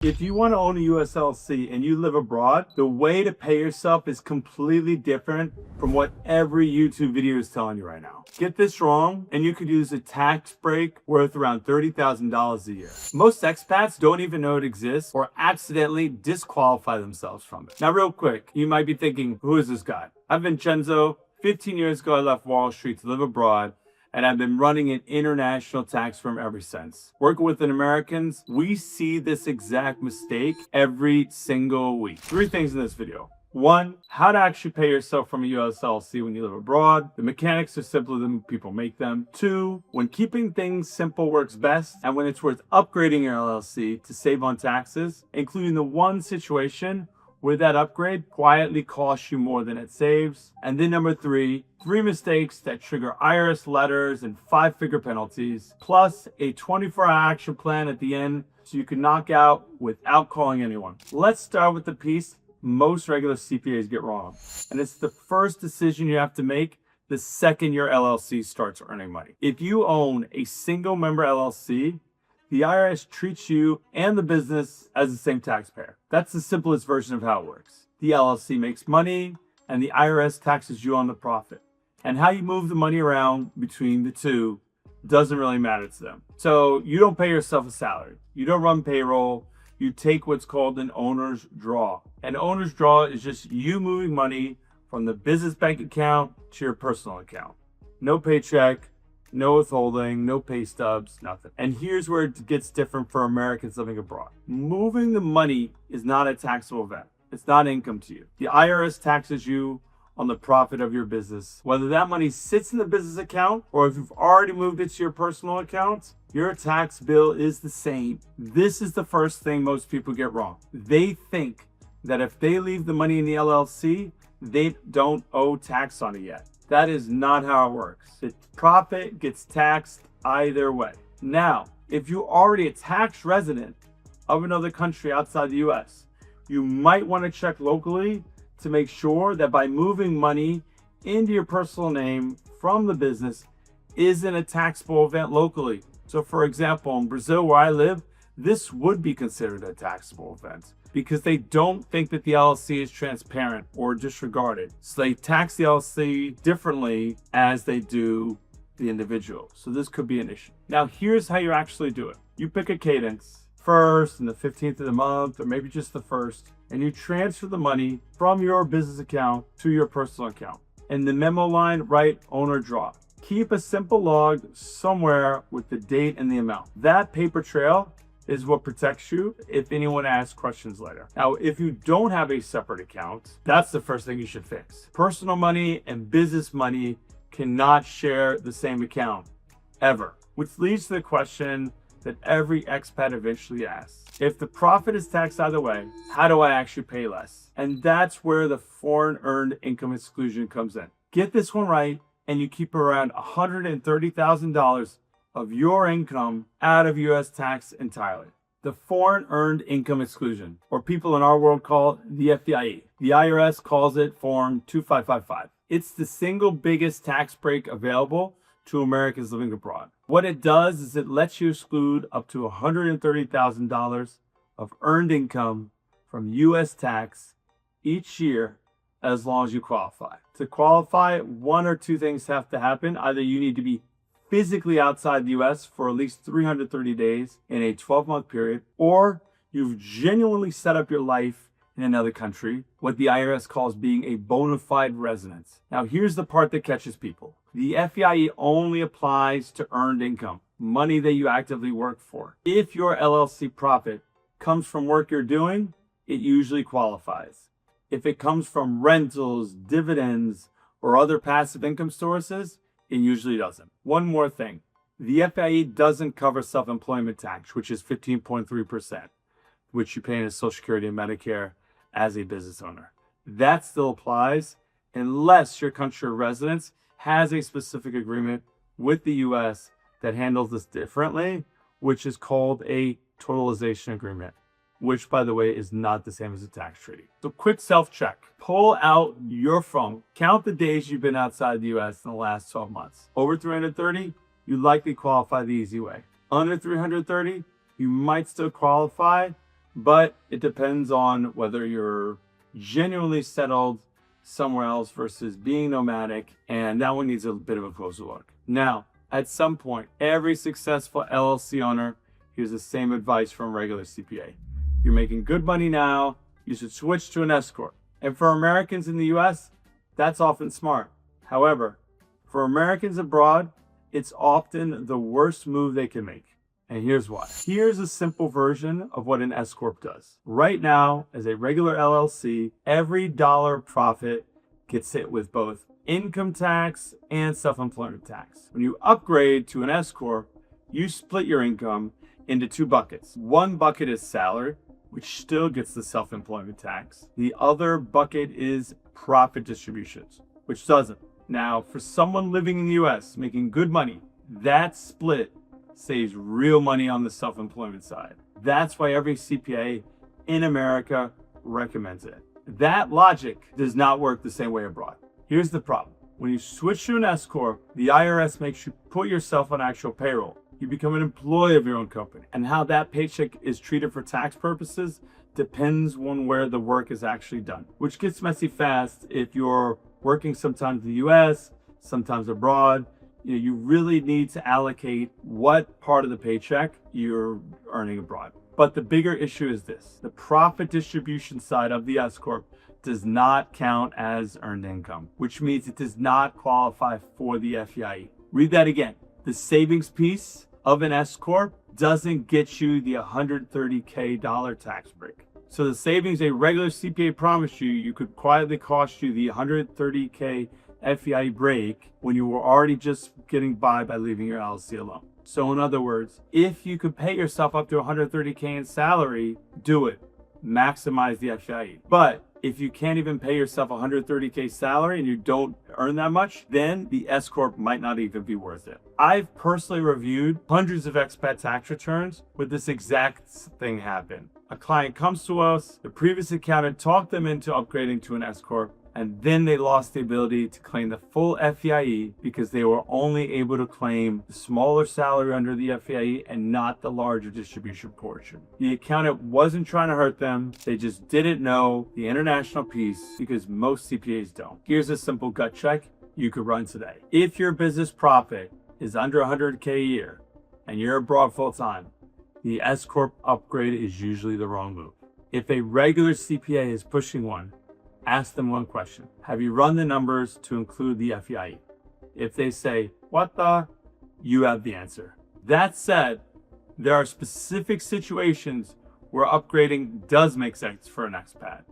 If you want to own a US LLC and you live abroad, the way to pay yourself is completely different from what every YouTube video is telling you right now. Get this wrong, and you could use a tax break worth around $30,000 a year. Most expats don't even know it exists or accidentally disqualify themselves from it. Now, real quick, you might be thinking, who is this guy? I'm Vincenzo. 15 years ago, I left Wall Street to live abroad, and I've been running an international tax firm ever since. Working with Americans, we see this exact mistake every single week. 3 things in this video. 1, how to actually pay yourself from a US LLC when you live abroad. The mechanics are simpler than people make them. 2, when keeping things simple works best, and when it's worth upgrading your LLC to save on taxes, including the one situation where that upgrade quietly costs you more than it saves. And then number 3 mistakes that trigger IRS letters and 5-figure penalties, plus a 24-hour action plan at the end so you can knock out without calling anyone. Let's start with the piece most regular CPAs get wrong. And it's the first decision you have to make the second your LLC starts earning money. If you own a single member LLC, the IRS treats you and the business as the same taxpayer. That's the simplest version of how it works. The LLC makes money and the IRS taxes you on the profit. And how you move the money around between the two doesn't really matter to them. So you don't pay yourself a salary. You don't run payroll. You take what's called an owner's draw. An owner's draw is just you moving money from the business bank account to your personal account. No paycheck, no withholding, no pay stubs, nothing. And here's where it gets different for Americans living abroad. Moving the money is not a taxable event. It's not income to you. The IRS taxes you on the profit of your business. Whether that money sits in the business account or if you've already moved it to your personal account, your tax bill is the same. This is the first thing most people get wrong. They think that if they leave the money in the LLC, they don't owe tax on it yet. That is not how it works. The profit gets taxed either way. Now, if you're already a tax resident of another country outside the US, you might want to check locally to make sure that by moving money into your personal name from the business isn't a taxable event locally. So for example, in Brazil where I live, this would be considered a taxable event because they don't think that the LLC is transparent or disregarded. So they tax the LLC differently as they do the individual. So this could be an issue. Now here's how you actually do it. You pick a cadence, first and the 15th of the month, or maybe just the first, and you transfer the money from your business account to your personal account. In the memo line, write owner draw. Keep a simple log somewhere with the date and the amount. That paper trail is what protects you if anyone asks questions later. Now, if you don't have a separate account, that's the first thing you should fix. Personal money and business money cannot share the same account, ever. Which leads to the question that every expat eventually asks. If the profit is taxed either way, how do I actually pay less? And that's where the Foreign Earned Income Exclusion comes in. Get this one right, and you keep around $130,000 of your income out of US tax entirely. The Foreign Earned Income Exclusion, or people in our world call it the FEIE. The IRS calls it Form 2555. It's the single biggest tax break available to Americans living abroad. What it does is it lets you exclude up to $130,000 of earned income from US tax each year as long as you qualify. To qualify, 1 or 2 things have to happen. Either you need to be physically outside the US for at least 330 days in a 12-month period, or you've genuinely set up your life in another country, what the IRS calls being a bona fide resident. Now, here's the part that catches people. The FEIE only applies to earned income, money that you actively work for. If your LLC profit comes from work you're doing, it usually qualifies. If it comes from rentals, dividends, or other passive income sources, it usually doesn't. One more thing. The FEIE doesn't cover self-employment tax, which is 15.3%, which you pay in Social Security and Medicare as a business owner. That still applies unless your country of residence has a specific agreement with the US that handles this differently, which is called a totalization agreement, which, by the way, is not the same as a tax treaty. So quick self-check. Pull out your phone. Count the days you've been outside the US in the last 12 months. Over 330, you likely qualify the easy way. Under 330, you might still qualify, but it depends on whether you're genuinely settled somewhere else versus being nomadic, and that one needs a bit of a closer look. Now, at some point, every successful LLC owner hears the same advice from a regular CPA. You're making good money now, you should switch to an S-Corp. And for Americans in the US, that's often smart. However, for Americans abroad, it's often the worst move they can make. And here's why. Here's a simple version of what an S-Corp does. Right now, as a regular LLC, every dollar profit gets hit with both income tax and self-employment tax. When you upgrade to an S-Corp, you split your income into two buckets. One bucket is salary, which still gets the self-employment tax. The other bucket is profit distributions, which doesn't. Now, for someone living in the US making good money, that split saves real money on the self-employment side. That's why every CPA in America recommends it. That logic does not work the same way abroad. Here's the problem. When you switch to an S-Corp, the IRS makes you put yourself on actual payroll. You become an employee of your own company. And how that paycheck is treated for tax purposes depends on where the work is actually done, which gets messy fast if you're working sometimes in the US, sometimes abroad. You really need to allocate what part of the paycheck you're earning abroad. But the bigger issue is this. The profit distribution side of the S-Corp does not count as earned income, which means it does not qualify for the FEIE. Read that again. The savings piece of an S-Corp doesn't get you the $130K tax break. So the savings a regular CPA promised you could quietly cost you the $130K FEIE break when you were already just getting by leaving your LLC alone. So in other words, if you could pay yourself up to $130K in salary, do it. Maximize the FEIE. But if you can't even pay yourself $130K salary and you don't earn that much, then the S-Corp might not even be worth it. I've personally reviewed hundreds of expat tax returns where this exact thing happened. A client comes to us, the previous accountant talked them into upgrading to an S-Corp, and then they lost the ability to claim the full FEIE because they were only able to claim the smaller salary under the FEIE and not the larger distribution portion. The accountant wasn't trying to hurt them, they just didn't know the international piece because most CPAs don't. Here's a simple gut check you could run today. If your business profit is under $100K a year and you're abroad full time, the S-Corp upgrade is usually the wrong move. If a regular CPA is pushing one, ask them one question. Have you run the numbers to include the FEIE? If they say, what the? You have the answer. That said, there are specific situations where upgrading does make sense for an expat.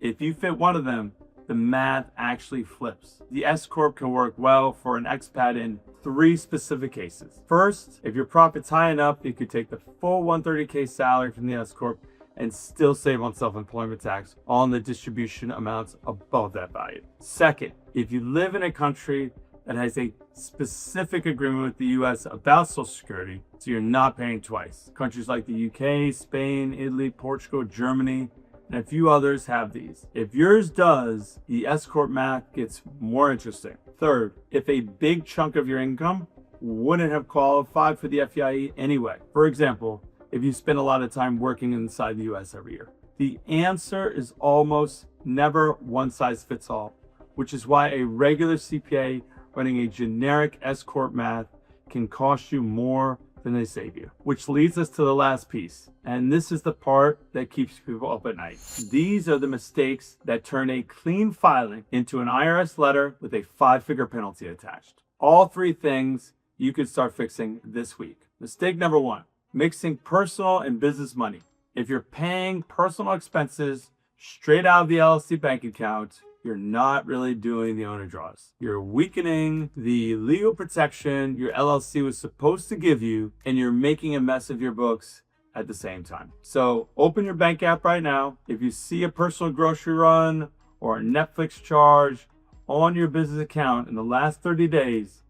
If you fit one of them, the math actually flips. The S-Corp can work well for an expat in three specific cases. First, if your profit's high enough, you could take the full $130K salary from the S-Corp and still save on self-employment tax on the distribution amounts above that value. Second, if you live in a country that has a specific agreement with the US about Social Security, so you're not paying twice. Countries like the UK, Spain, Italy, Portugal, Germany, and a few others have these. If yours does, the S-Corp math gets more interesting. Third, if a big chunk of your income wouldn't have qualified for the FEIE anyway. For example, if you spend a lot of time working inside the US every year. The answer is almost never one size fits all, which is why a regular CPA running a generic S-Corp math can cost you more than they save you. Which leads us to the last piece. And this is the part that keeps people up at night. These are the mistakes that turn a clean filing into an IRS letter with a 5-figure penalty attached. All three things you could start fixing this week. Mistake number 1. Mixing personal and business money. If you're paying personal expenses straight out of the LLC bank account, you're not really doing the owner draws. You're weakening the legal protection your LLC was supposed to give you, and you're making a mess of your books at the same time. So open your bank app right now. If you see a personal grocery run or a Netflix charge on your business account in the last 30 days,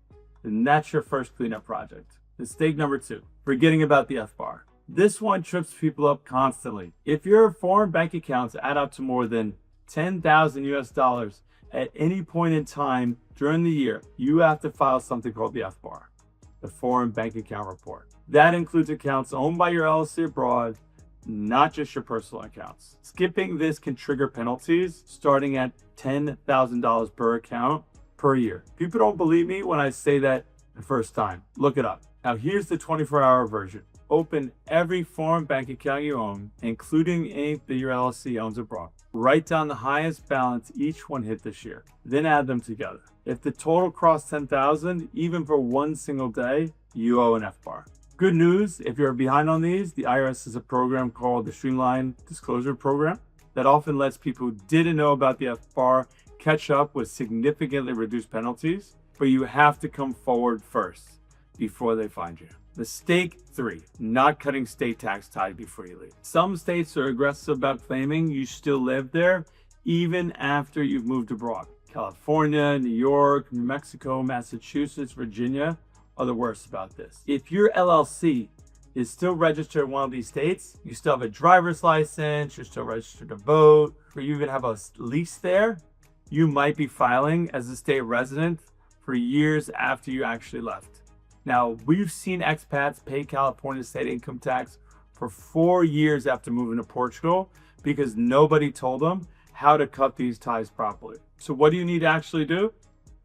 then that's your first cleanup project. Mistake number 2, forgetting about the F-bar. This one trips people up constantly. If your foreign bank accounts add up to more than $10,000 US at any point in time during the year, you have to file something called the F-bar, the Foreign Bank Account Report. That includes accounts owned by your LLC abroad not just your personal accounts. Skipping this can trigger penalties starting at $10,000 per account per year. People don't believe me when I say that the first time. Look it up. Now here's the 24-hour version. Open every foreign bank account you own, including any that your LLC owns abroad. Write down the highest balance each one hit this year, then add them together. If the total crossed 10,000, even for one single day, you owe an FBAR. Good news, if you're behind on these, the IRS has a program called the Streamlined Disclosure Program that often lets people who didn't know about the FBAR catch up with significantly reduced penalties, but you have to come forward first before they find you. Mistake 3, not cutting state tax ties before you leave. Some states are aggressive about claiming you still live there even after you've moved abroad. California, New York, New Mexico, Massachusetts, Virginia are the worst about this. If your LLC is still registered in one of these states, you still have a driver's license, you're still registered to vote, or you even have a lease there, you might be filing as a state resident for years after you actually left. Now, we've seen expats pay California state income tax for 4 years after moving to Portugal because nobody told them how to cut these ties properly. So what do you need to actually do?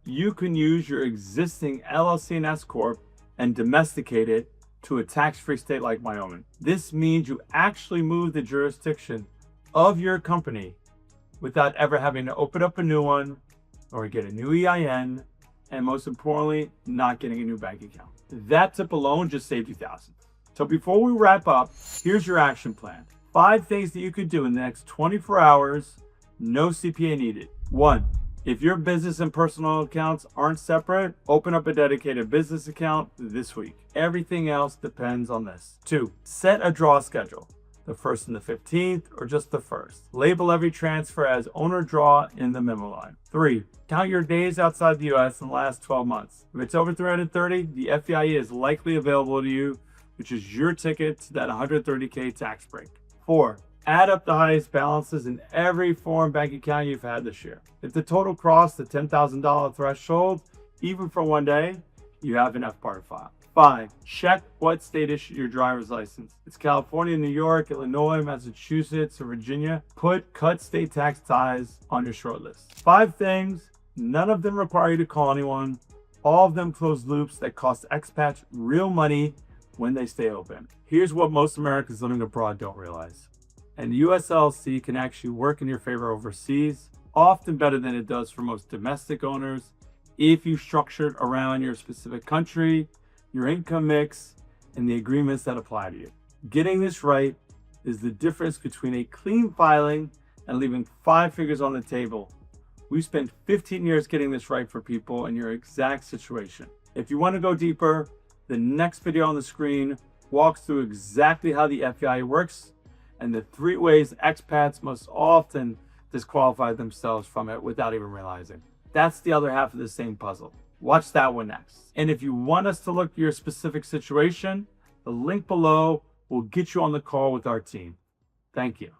You can use your existing LLC and S-Corp and domesticate it to a tax-free state like Wyoming. This means you actually move the jurisdiction of your company without ever having to open up a new one or get a new EIN, and most importantly, not getting a new bank account. That tip alone just saved you thousands. So before we wrap up, here's your action plan. 5 things that you could do in the next 24 hours, no CPA needed. 1, if your business and personal accounts aren't separate, open up a dedicated business account this week. Everything else depends on this. 2, set a draw schedule. The 1st and the 15th, or just the 1st. Label every transfer as owner draw in the memo line. 3, count your days outside the US in the last 12 months. If it's over 330, the FEIE is likely available to you, which is your ticket to that 130K tax break. 4, add up the highest balances in every foreign bank account you've had this year. If the total crossed the $10,000 threshold, even for one day, you have an FBAR to file. 5, check what state issued your driver's license. It's California, New York, Illinois, Massachusetts, or Virginia. Put cut state tax ties on your short list. 5 things, none of them require you to call anyone. All of them close loops that cost expats real money when they stay open. Here's what most Americans living abroad don't realize. And US LLC can actually work in your favor overseas, often better than it does for most domestic owners, if you structure it around your specific country, your income mix, and the agreements that apply to you. Getting this right is the difference between a clean filing and leaving 5 figures on the table. We spent 15 years getting this right for people in your exact situation. If you want to go deeper, the next video on the screen walks through exactly how the FEIE works and the 3 ways expats most often disqualify themselves from it without even realizing. That's the other half of the same puzzle. Watch that one next. And if you want us to look at your specific situation, the link below will get you on the call with our team. Thank you.